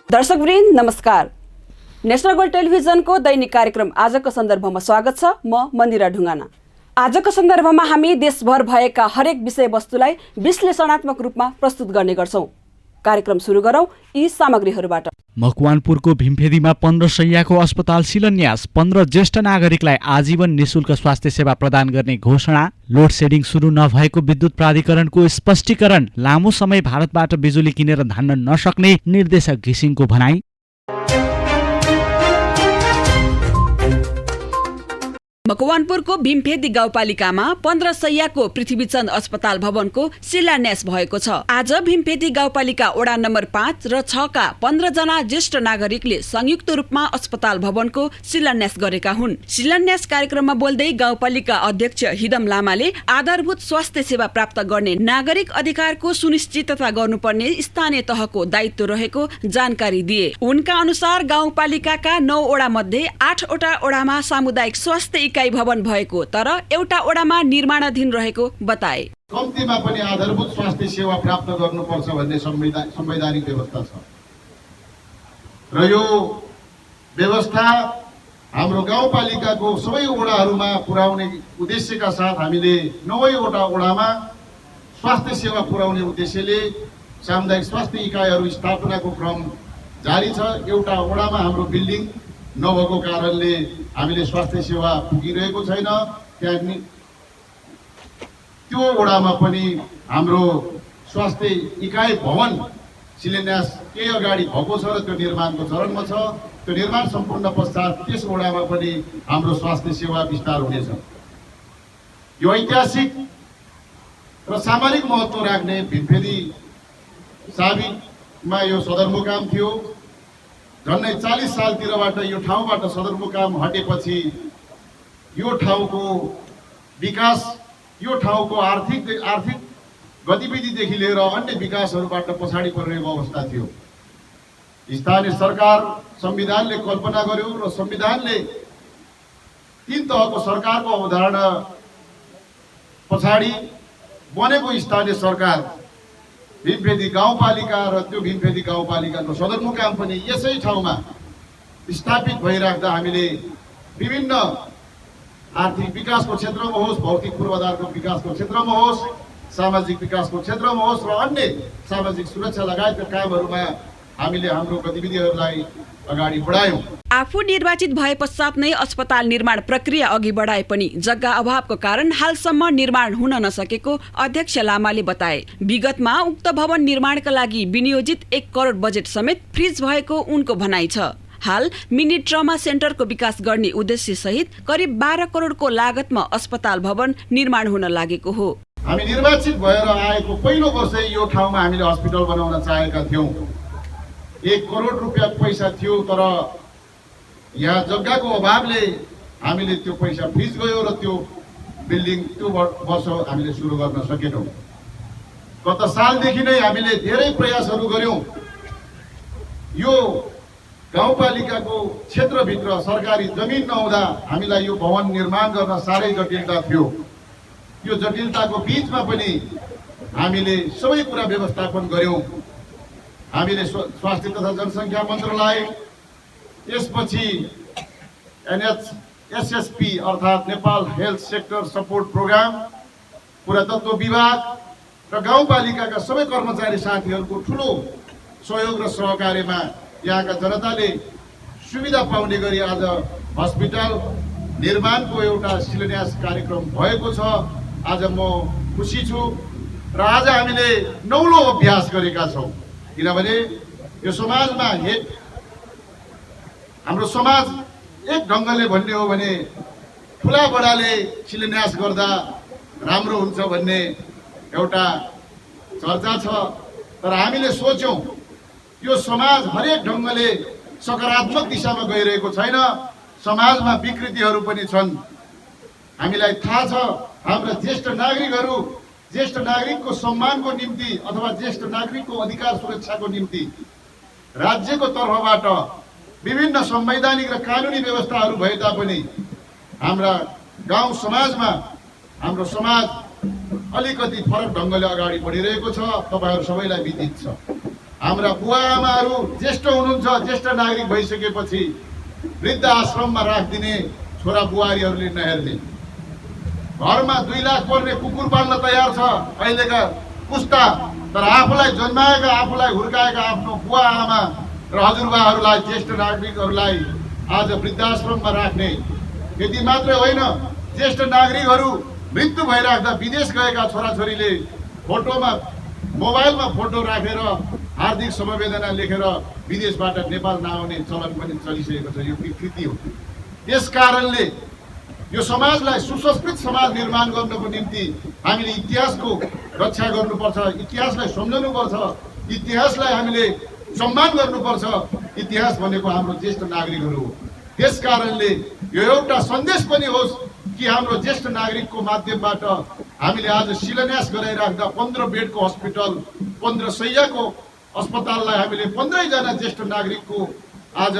दर्शकवृन्द नमस्कार। National gold टेलिभिजनको दैनिक कार्यक्रम आजको सन्दर्भमा स्वागत छ। म मन्दिरा ढुङ्गाना। आजको सन्दर्भमा हामी देशभर भएका हरेक विषयवस्तुलाई विश्लेषणात्मक रूपमा प्रस्तुत गर्ने गर्छौं। कार्यक्रम सुरु गरौं यी सामग्रीहरूबाट। मकवानपुरको भीमफेदीमा 15 शैय्याको अस्पताल शिलान्यास। 15 ज्येष्ठ नागरिकलाई आजीवन निशुल्क स्वास्थ्य सेवा प्रदान गर्ने घोषणा। लोड सेडिङ सुरु नभएको विद्युत प्राधिकरणको स्पष्टीकरण। लामो समय भारतबाट बिजुली किनेर धान्न नसक्ने निर्देशक घिसिङको भनाई। मकवानपुरको भीमफेदी गाउँपालिकामा 15 शैय्याको पृथ्वीचन्द अस्पताल भवनको शिलान्यास भएको छ। आज भीमफेदी गाउँपालिका वडा नम्बर 5 र 6 का 15 जना ज्येष्ठ नागरिकले संयुक्त रूपमा अस्पताल भवनको शिलान्यास गरेका हुन्। शिलान्यास कार्यक्रममा बोल्दै गाउँपालिका अध्यक्ष हिदम लामाले आधारभूत स्वास्थ्य सेवा प्राप्त गर्ने नागरिक अधिकारको सुनिश्चितता गर्नुपर्ने स्थानीय तहको दायित्व रहेको जानकारी दिए। उनका अनुसार गाउँपालिकाका 9 वडा मध्ये 8 वटा वडामा सामुदायिक स्वास्थ्य इकाइ भवन भएको तर एउटा वडामा निर्माणाधीन रहेको बताए। कम्तीमा पनि आधारभूत स्वास्थ्य सेवा प्राप्त गर्नुपर्छ भन्ने संवैधानिक व्यवस्था छ र यो व्यवस्था हाम्रो गाउँपालिकाको सबै वडाहरूमा पुर्याउने उद्देश्यका साथ हामीले 9 वटा वडामा स्वास्थ्य सेवा पुर्याउने उद्देश्यले सामुदायिक स्वास्थ्य इकाइहरू स्थापनाको क्रम जारी छ। एउटा वडामा हाम्रो बिल्डिङ नभएको कारणले हामीले स्वास्थ्य सेवा पुगिरहेको छैन। त्यहाँ त्यो वडामा पनि हाम्रो स्वास्थ्य इकाइ भवन शिलान्यास केही अगाडि भएको छ र त्यो निर्माणको चरणमा छ। त्यो निर्माण सम्पूर्ण पश्चात त्यस वडामा पनि हाम्रो स्वास्थ्य सेवा विस्तार हुनेछ। यो ऐतिहासिक र सामरिक महत्त्व राख्ने भीमफेदी साबिकमा यो सदरमुकाम थियो। झन्डै 40 सालतिरबाट यो ठाउँबाट सदरमुकाम हटेपछि यो ठाउँको विकास, यो ठाउँको आर्थिक गतिविधिदेखि लिएर अन्य विकासहरूबाट पछाडि परिरहेको अवस्था थियो। स्थानीय सरकार संविधानले कल्पना गर्यो र संविधानले 3 तहको सरकारको अवधारणा पछाडि बनेको स्थानीय सरकार भीमफेदी गाउँपालिका र त्यो भीमफेदी गाउँपालिकाको सदरमुकाम पनि यसै ठाउँमा स्थापित भइराख्दा हामीले विभिन्न आर्थिक विकासको क्षेत्रमा होस्, भौतिक पूर्वाधारको विकासको क्षेत्रमा होस्, सामाजिक विकासको क्षेत्रमा होस् र अन्य सामाजिक सुरक्षा लगायतका कामहरूमा हामीले हाम्रो गतिविधिहरूलाई अगाडि बढायौं। आफू निर्वाचित भए पश्चात नै अस्पताल निर्माण प्रक्रिया अघि बढाए पनि जग्गा अभावको कारण हालसम्म निर्माण हुन नसकेको अध्यक्ष लामाले बताए। विगतमा उक्त भवन निर्माणका लागि विनियोजित 1 करोड बजेट समेत फ्रिज भएको उनको भनाइ छ। हाल मिनी ट्रमा सेन्टरको विकास गर्ने उद्देश्य सहित करिब 12 करोडको लागतमा अस्पताल भवन निर्माण हुन लागेको हो। हामी निर्वाचित भएर आएको पहिलो वर्षै यो ठाउँमा हामीले हस्पिटल बनाउन चाहेका थियौं। 1 करोड रुपैयाँ पैसा थियो तर यहाँ जग्गाको अभावले हामीले त्यो पैसा फ्रिज गयो र त्यो बिल्डिङ त्यो वर्ष हामीले सुरु गर्न सकेनौं। गत सालदेखि नै हामीले धेरै प्रयासहरू गर्यौं। यो गाउँपालिकाको क्षेत्रभित्र सरकारी जमिन नहुँदा हामीलाई यो भवन निर्माण गर्न साह्रै जटिलता थियो। यो जटिलताको बीचमा पनि हामीले सबै कुरा व्यवस्थापन गर्यौं। हामीले स्वास्थ्य तथा जनसङ्ख्या मन्त्रालय, त्यसपछि NHSSP अर्थात् Nepal health sector support programme, पुरातत्व विभाग र गाउँपालिकाका सबै कर्मचारी साथीहरूको ठुलो सहयोग र सहकार्यमा यहाँका जनताले सुविधा पाउने गरी आज हस्पिटल निर्माणको एउटा शिलान्यास कार्यक्रम भएको छ। आज म खुसी छु र आज हामीले 9औं अभ्यास गरेका छौं। किनभने यो समाजमा हाम्रो समाज एक ढङ्गले भन्ने हो भने ठुला बडाले शिलान्यास गर्दा राम्रो हुन्छ भन्ने एउटा चर्चा छ। तर हामीले सोच्यौं यो समाज हरेक ढङ्गले सकारात्मक दिशामा गइरहेको छैन। समाजमा विकृतिहरू पनि छन्। हामीलाई थाहा छ हाम्रा ज्येष्ठ नागरिकहरू ज्येष्ठ नागरिकको सम्मानको निम्ति अथवा ज्येष्ठ नागरिकको अधिकार सुरक्षाको निम्ति राज्यको तर्फबाट विभिन्न संवैधानिक र कानुनी व्यवस्थाहरू भए तापनि हाम्रा गाउँ समाजमा हाम्रो समाज अलिकति फरक ढङ्गले अगाडि बढिरहेको छ। तपाईहरु सबैलाई विदित छ। हाम्रा बुवा आमाहरू ज्येष्ठ हुनुहुन्छ, ज्येष्ठ नागरिक भइसकेपछि वृद्ध आश्रममा राखिदिने छोरा बुहारीहरूले नहेर्ने, घरमा 2 लाख पर्ने कुकुर पाल्न तयार छ अहिलेका पुस्ता, तर आफूलाई जन्माएका, आफूलाई हुर्काएका आफ्नो बुवा आमा र हजुरबाहरूलाई, ज्येष्ठ नागरिकहरूलाई आज वृद्धाश्रममा राख्ने। यति मात्रै होइन, ज्येष्ठ नागरिकहरू मृत्यु भइराख्दा विदेश गएका छोराछोरीले फोटोमा, मोबाइलमा फोटो राखेर हार्दिक समवेदना लेखेर विदेशबाट नेपाल नआउने चलन पनि चलिसकेको छ। यो विकृति हो। यस कारणले यो समाजलाई सुसंस्कृत समाज निर्माण गर्नको निम्ति हामीले इतिहासको रक्षा गर्नुपर्छ, इतिहासलाई सम्झनुपर्छ, इतिहासलाई हामीले सम्मान गर्नुपर्छ। इतिहास भनेको हाम्रो ज्येष्ठ नागरिकहरू हो। त्यस कारणले यो एउटा सन्देश पनि होस् कि हाम्रो ज्येष्ठ नागरिकको माध्यमबाट हामीले आज शिलान्यास गराइराख्दा 15 बेडको हस्पिटल, 15 शैय्याको अस्पताललाई हामीले 15 जना ज्येष्ठ नागरिकको आज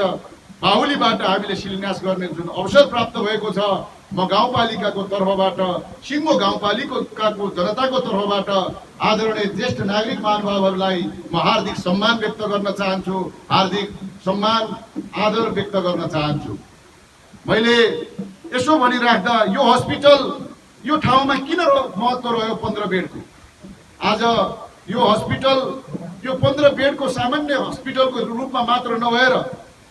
बाहुलीबाट हामीले शिलान्यास गर्ने जुन अवसर प्राप्त भएको छ, म गाउँपालिकाको तर्फबाट, सिङ्गो गाउँपालिकाको जनताको तर्फबाट आदरणीय ज्येष्ठ नागरिक महानुभावहरूलाई म हार्दिक सम्मान व्यक्त गर्न चाहन्छु, हार्दिक सम्मान आदर व्यक्त गर्न चाहन्छु। मैले यसो भनिराख्दा यो हस्पिटल यो ठाउँमा किन महत्त्व रह्यो 15 बेडको? आज यो हस्पिटल यो 15 बेडको सामान्य हस्पिटलको रूपमा मात्र नभएर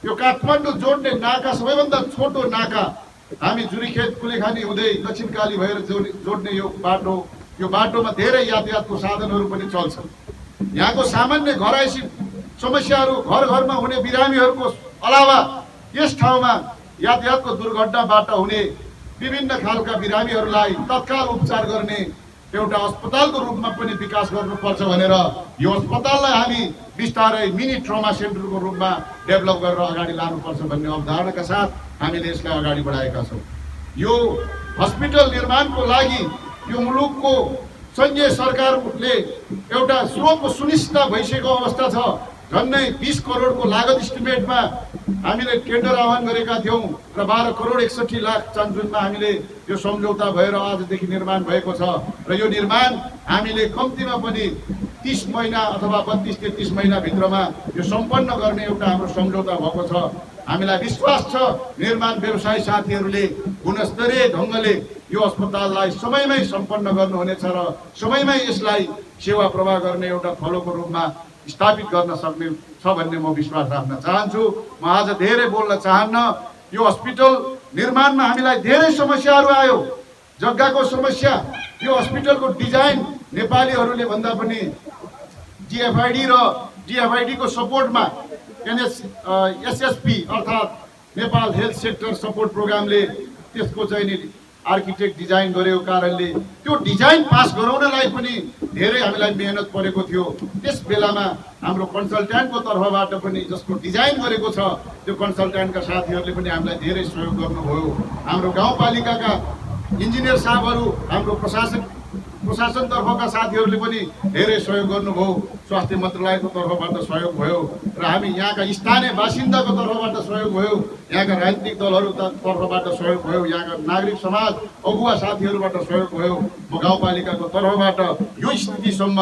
यो काठमाडौँ जोड्ने नाका, सबैभन्दा छोटो नाका, हामी जुरीखेत कुलेखानी हुँदै दक्षिणकाली भएर जोड्ने यो बाटोमा धेरै यातायातको साधनहरू पनि चल्छन्। यहाँको सामान्य घरायसी समस्याहरू, घर घरमा हुने बिरामीहरूको अलावा यस ठाउँमा यातायातको दुर्घटनाबाट हुने विभिन्न खालका बिरामीहरूलाई तत्काल उपचार गर्ने एउटा अस्पतालको रूपमा पनि विकास गर्नुपर्छ भनेर यो अस्पताललाई हामी बिस्तारै मिनी ट्रमा सेन्टरको रूपमा डेभलप गरेर अगाडि लानुपर्छ भन्ने अवधारणाका साथ हामीले यसलाई अगाडि बढाएका छौँ। यो हस्पिटल निर्माणको लागि यो मुलुकको सङ्घीय सरकारले एउटा स्रोतको सुनिश्चितता भइसकेको अवस्था छ। झन्डै 20 करोडको लागत इस्टिमेटमा हामीले टेन्डर आह्वान गरेका थियौँ र 12 करोड 61 लाख चान्जुनमा हामीले यो सम्झौता भएर आजदेखि निर्माण भएको छ र यो निर्माण हामीले कम्तीमा पनि 30 महिना अथवा 32-33 महिनाभित्रमा यो सम्पन्न गर्ने एउटा हाम्रो सम्झौता भएको छ। हामीलाई विश्वास छ निर्माण व्यवसायी साथीहरूले गुणस्तरीय ढङ्गले यो अस्पताललाई समयमै सम्पन्न गर्नुहुनेछ र समयमै यसलाई सेवा प्रवाह गर्ने एउटा फलोको रूपमा स्थापित गर्न सक्ने छ भन्ने म विश्वास राख्न चाहन्छु। म आज धेरै बोल्न चाहन्न। यो हस्पिटल निर्माणमा हामीलाई धेरै समस्याहरू आयो। जग्गाको समस्या, यो हस्पिटलको डिजाइन नेपालीहरूले भन्दा पनि जिएफआइडी र डिएफआइडीको सपोर्टमा एसएसपी अर्थात् नेपाल हेल्थ सेक्टर सपोर्ट प्रोग्रामले त्यसको चाहिँ नि आर्किटेक्ट डिजाइन गरेको कारणले त्यो डिजाइन पास गराउनलाई पनि धेरै हामीलाई मेहनत परेको थियो। त्यस बेलामा हाम्रो कन्सल्ट्यान्टको तर्फबाट पनि जसको डिजाइन गरेको छ त्यो कन्सल्ट्यान्टका साथीहरूले पनि हामीलाई धेरै सहयोग गर्नुभयो। हाम्रो गाउँपालिकाका इन्जिनियर साहबहरू, हाम्रो प्रशासनतर्फका साथीहरूले पनि धेरै सहयोग गर्नुभयो। स्वास्थ्य मन्त्रालयको तर्फबाट सहयोग भयो र हामी यहाँका स्थानीय बासिन्दाको तर्फबाट सहयोग भयो, यहाँका राजनीतिक दलहरू तर्फबाट सहयोग भयो, यहाँका नागरिक समाज अगुवा साथीहरूबाट सहयोग भयो। म गाउँपालिकाको तर्फबाट यो स्थितिसम्म,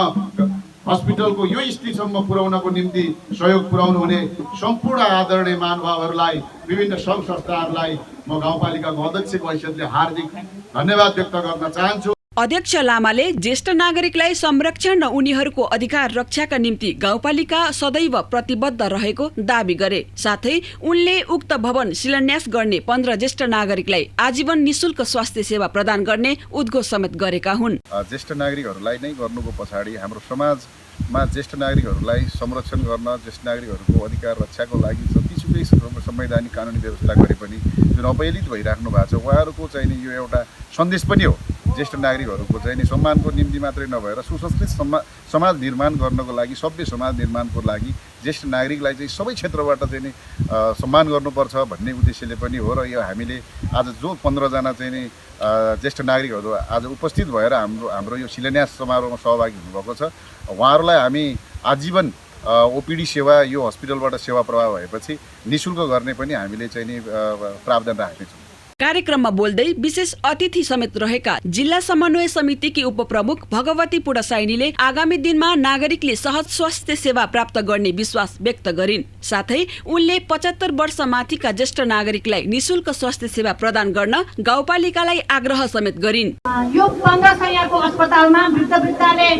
हस्पिटलको यो स्थितिसम्म पुर्याउनको निम्ति सहयोग पुर्याउनु हुने सम्पूर्ण आदरणीय महानुभावहरूलाई, विभिन्न सङ्घ संस्थाहरूलाई म गाउँपालिकाको अध्यक्षको हैसियतले हार्दिक धन्यवाद व्यक्त गर्न चाहन्छु। अध्यक्ष लामाले ज्येष्ठ नागरिकलाई संरक्षण र उनीहरूको अधिकार रक्षाका निम्ति गाउँपालिका सदैव प्रतिबद्ध रहेको दावी गरे। साथै उनले उक्त भवन शिलान्यास गर्ने 15 ज्येष्ठ नागरिकलाई आजीवन निशुल्क स्वास्थ्य सेवा प्रदान गर्ने उद्घोष समेत गरेका हुन्। ज्येष्ठ नागरिकहरूलाई नै गर्नुको पछाडि हाम्रो समाजमा ज्येष्ठ नागरिकहरूलाई संरक्षण गर्न, ज्येष्ठ नागरिकहरूको अधिकार रक्षाको लागि जतिसुकै संवैधानिक कानुनी व्यवस्था गरे पनि जुन अपहेलित भइराख्नु भएको छ उहाँहरूको चाहिँ नि यो एउटा सन्देश पनि हो। ज्येष्ठ नागरिकहरूको चाहिँ नि सम्मानको निम्ति मात्रै नभएर सुसंस्कृत समाज निर्माण गर्नको लागि, सभ्य समाज निर्माणको लागि ज्येष्ठ नागरिकलाई चाहिँ सबै क्षेत्रबाट चाहिँ नि सम्मान गर्नुपर्छ भन्ने उद्देश्यले पनि हो। र यो हामीले आज जो 15 जना चाहिँ नि ज्येष्ठ नागरिकहरू आज उपस्थित भएर हाम्रो यो शिलान्यास समारोहमा सहभागी हुनुभएको छ, उहाँहरूलाई हामी आजीवन ओपिडी सेवा यो हस्पिटलबाट सेवा प्रवाह भएपछि निःशुल्क गर्ने पनि हामीले चाहिँ नि प्रावधान राख्नेछौँ। कार्यक्रममा बोल्दै विशेष अतिथि समेत रहेका जिल्ला समन्वय समितिकी उपप्रमुख भगवती पुडसाइनीले आगामी दिनमा नागरिकले सहज स्वास्थ्य सेवा प्राप्त गर्ने विश्वास व्यक्त गरिन्। साथै उनले 75 वर्ष माथिका ज्येष्ठ नागरिकलाई निशुल्क स्वास्थ्य सेवा प्रदान गर्न गाउँपालिकालाई आग्रह समेत गरिन्। यो 15 सयको अस्पतालमा वृद्धले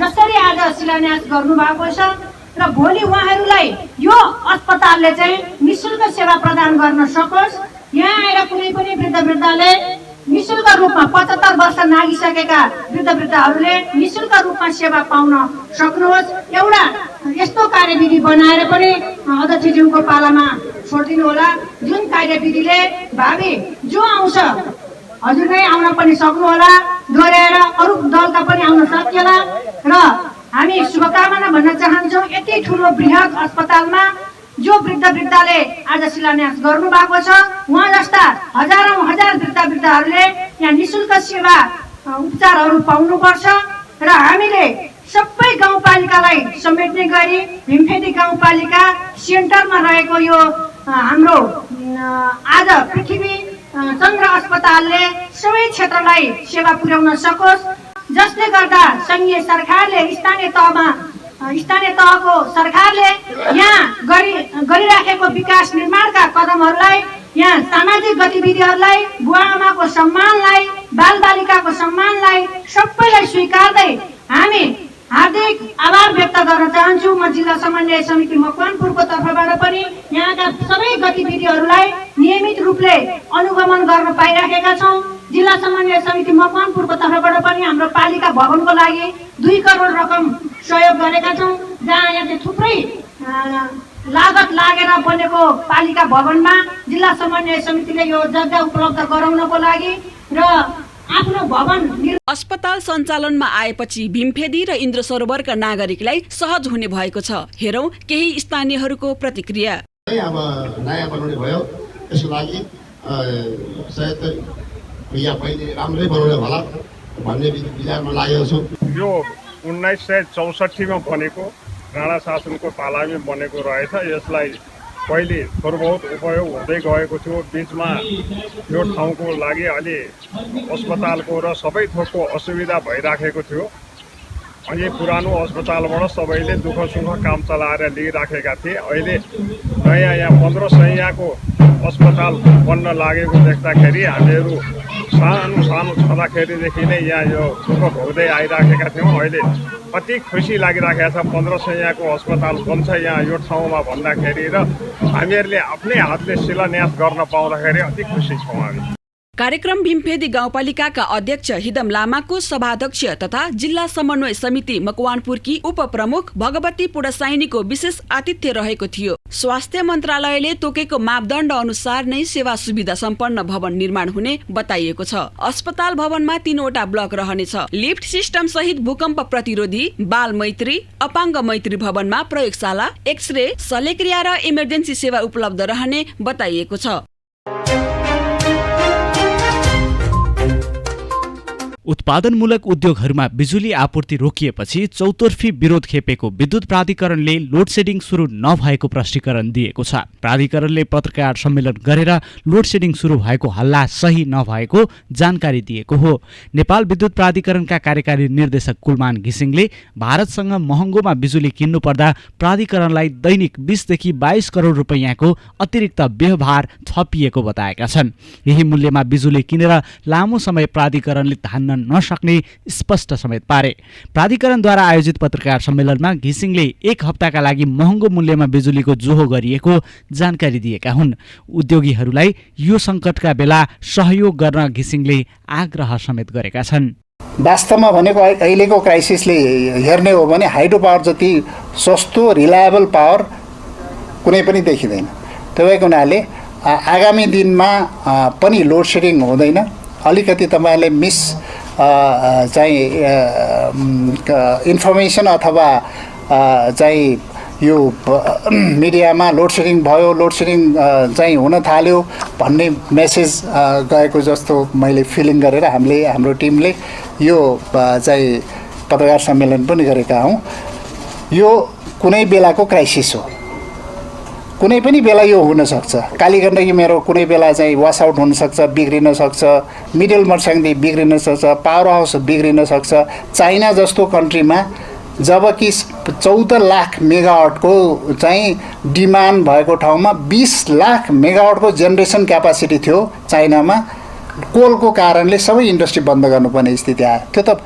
जसरी आज शिलान्यास गर्नुभएको छ र भोलि उहाँहरूलाई यो अस्पतालले चाहिँ निशुल्क सेवा प्रदान गर्न सकोस्। यहाँ आएर कुनै पनि वृद्धले निशुल्क रूपमा 75 वर्ष नागिसकेका वृद्धहरूले निशुल्क रूपमा सेवा पाउन सक्नुहोस्। एउटा यस्तो कार्यविधि बनाएर पनि अध्यक्षज्यूको पालामा छोडिदिनु होला, जुन कार्यविधिले भावी जो आउँछ हजुर नै आउन पनि सक्नुहोला, दोहोऱ्याएर अरू दलका पनि आउन सकिएला। र हामी शुभकामना भन्न चाहन्छौँ, यति ठुलो बृहत अस्पतालमा जो वृद्धले आज शिलान्यास गर्नु भएको छ, उहाँ जस्ता हजार वृद्धहरूले यहाँ निशुल्क सेवा उपचारहरू पाउनुपर्छ। र हामीले सबै गाउँपालिकालाई समेट्ने गरी भीमफेदी गाउँपालिका सेन्टरमा रहेको यो हाम्रो आज पृथ्वी चन्द्र अस्पतालले सबै क्षेत्रलाई सेवा पुर्याउन सकोस्, जसले गर्दा संघीय सरकारले स्थानीय तहको सरकारले यहाँ गरिराखेको विकास निर्माणका कदमहरूलाई, यहाँ सामाजिक गतिविधिहरूलाई, बुवा आमाको सम्मानलाई, बालबालिकाको सम्मानलाई सबैलाई स्वीकार्दै हामी हार्दिक आभार व्यक्त गर्न चाहन्छु। म जिल्ला समन्वय समिति मकवानपुरको तर्फबाट पनि यहाँका सबै गतिविधिहरूलाई नियमित रूपले अनुगमन गर्न पाइराखेका छौँ। जिल्ला समन्वय समिति मकवानपुरको तर्फबाट पनि हाम्रो पालिका भवनको लागि 2 करोड रकम सहयोग गरेका छौँ, जहाँ यहाँ चाहिँ थुप्रै लागत लागेर बनेको पालिका भवनमा जिल्ला समन्वय समितिले यो जग्गा उपलब्ध गराउनको लागि र आफ्नो भवन अस्पताल सञ्चालनमा आएपछि भीमफेदी र इन्द्र सरोवरका नागरिकलाई सहज हुने भएको छ। हेरौं केही स्थानीयहरूको प्रतिक्रिया। अब नयाँ बनाउने भयो, त्यसको लागि सायद या पहिले राम्रै बनाउने होला भन्ने विचारमा लागेको छु। यो 1964 मा बनेको राणा शासनको पालामा बनेको रहेछ। यसलाई पहिले थोर बहुत उपयोग हुँदै गएको थियो। बीचमा यो ठाउँको लागि अलि अस्पतालको र सबै थोकको असुविधा भइराखेको थियो। अनि पुरानो अस्पतालबाट सबैले दुःख सुख काम चलाएर लिइराखेका थिए। अहिले नयाँ यहाँ 15 सयको अस्पताल बन्न लागेको देख्दाखेरि हामीहरू सानो छँदाखेरिदेखि नै यहाँ यो दुःख भोग्दै आइराखेका थियौँ। अहिले अति खुसी लागिराखेको छ 15 सयको अस्पताल बन्छ यहाँ यो ठाउँमा भन्दाखेरि, र हामीहरूले आफ्नै हातले शिलान्यास गर्न पाउँदाखेरि अति खुसी छौँ हामी। कार्यक्रम भीमफेदी गाउँपालिकाका अध्यक्ष हिदम लामाको सभाध्यक्ष तथा जिल्ला समन्वय समिति मकवानपुरकी उपप्रमुख भगवती पुडसाइनीको विशेष आतिथ्य रहेको थियो। स्वास्थ्य मन्त्रालयले तोकेको मापदण्ड अनुसार नै सेवा सुविधा सम्पन्न भवन निर्माण हुने बताइएको छ। अस्पताल भवनमा 3 वटा ब्लक रहनेछ। लिफ्ट सिस्टम सहित भूकम्प प्रतिरोधी, बाल मैत्री, अपाङ्ग मैत्री भवनमा प्रयोगशाला, एक्सरे, शल्यक्रिया र इमर्जेन्सी सेवा उपलब्ध रहने बताइएको छ। उत्पादनमूलक उद्योगहरूमा बिजुली आपूर्ति रोकिएपछि चौतर्फी विरोध खेपेको विद्युत प्राधिकरणले लोडसेडिङ सुरु नभएको प्रष्टीकरण दिएको छ। प्राधिकरणले पत्रकार सम्मेलन गरेर लोडसेडिङ सुरु भएको हल्ला सही नभएको जानकारी दिएको हो। नेपाल विद्युत प्राधिकरणका कार्यकारी निर्देशक कुलमान घिसिङले भारतसँग महँगोमा बिजुली किन्नु पर्दा प्राधिकरणलाई दैनिक 20 देखि 22 करोड रुपैयाँको अतिरिक्त व्यवहार थपिएको बताएका छन्। यही मूल्यमा बिजुली किनेर लामो समय प्राधिकरणले धान्न नसक्ने स्पष्ट समेत पारे। प्राधिकरणद्वारा आयोजित पत्रकार सम्मेलनमा घिसिङले 1 हप्ताका लागि महँगो मूल्यमा बिजुलीको जोहो गरिएको जानकारी दिएका हुन्। उद्योगीहरूलाई यो सङ्कटका बेला सहयोग गर्न घिसिङले आग्रह समेत गरेका छन्। वास्तवमा भनेको अहिलेको क्राइसिसले हेर्ने हो भने हाइड्रो पावर जति सस्तो रिलायबल पावर कुनै पनि देखिँदैन। त्यसैको हुनाले आगामी दिनमा पनि लोड सेडिङ हुँदैन। अलिकति तपाईँहरूले चाहिँ इन्फर्मेसन अथवा चाहिँ यो मिडियामा लोड सेडिङ भयो, लोड सेडिङ चाहिँ हुन थाल्यो भन्ने मेसेज गएको जस्तो मैले फिलिङ गरेर हाम्रो टिमले यो चाहिँ पत्रकार सम्मेलन पनि गरेका हौँ। यो कुनै बेलाको क्राइसिस हो। कुनै पनि बेला यो हुनसक्छ। कालीगण्डकी मेरो कुनै बेला चाहिँ वास आउट हुनसक्छ, बिग्रिन सक्छ, मिडल मर्साङदेखि बिग्रिन सक्छ, पावर हाउस बिग्रिन सक्छ। चाइना जस्तो कन्ट्रीमा जबकि 14 लाख मेगावाटको चाहिँ डिमान्ड भएको ठाउँमा 20 लाख मेगावाटको जेनेरेसन क्यापासिटी थियो चाइनामा, कोलको कारणले सबै इन्डस्ट्री बन्द गर्नुपर्ने स्थिति आयो। त्यो त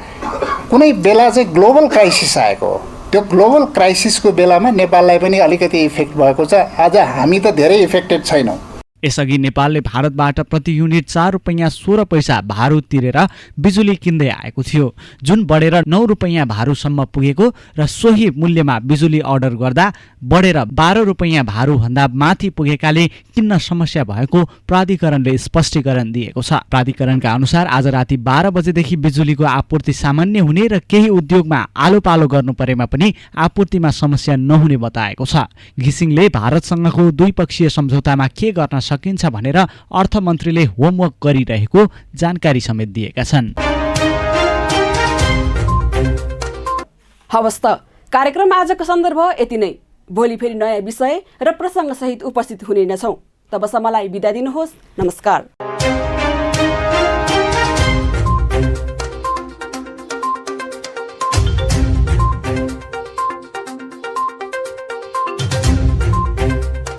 कुनै बेला चाहिँ ग्लोबल क्राइसिस आएको हो। त्यो ग्लोबल क्राइसिसको बेलामा नेपाललाई पनि अलिकति इफेक्ट भएको छ। आज हामी त धेरै इफेक्टेड छैनौँ। यसअघि नेपालले भारतबाट प्रति युनिट 4 रुपैयाँ 16 पैसा भारू तिरेर बिजुली किन्दै आएको थियो, जुन बढेर 9 रुपैयाँ भारूसम्म पुगेको र सोही मूल्यमा बिजुली अर्डर गर्दा बढेर 12 रुपैयाँ भारूभन्दा माथि पुगेकाले किन्न समस्या भएको प्राधिकरणले स्पष्टीकरण दिएको छ। प्राधिकरणका अनुसार आज राति 12 बजेदेखि बिजुलीको आपूर्ति सामान्य हुने र केही उद्योगमा आलो पालो गर्नु परेमा पनि आपूर्तिमा समस्या नहुने बताएको छ। घिसिङले भारतसँगको द्विपक्षीय सम्झौतामा के गर्न सकिन्छ भनेर अर्थमन्त्रीले होमवर्क गरिरहेको जानकारी समेत दिएका छन्। हवस् त कार्यक्रममा आजको सन्दर्भ यति नै। भोलि फेरि नयाँ विषय र प्रसङ्गसहित उपस्थित हुने नै छौँ। तबसम्मलाई बिदा दिनुहोस्। नमस्कार।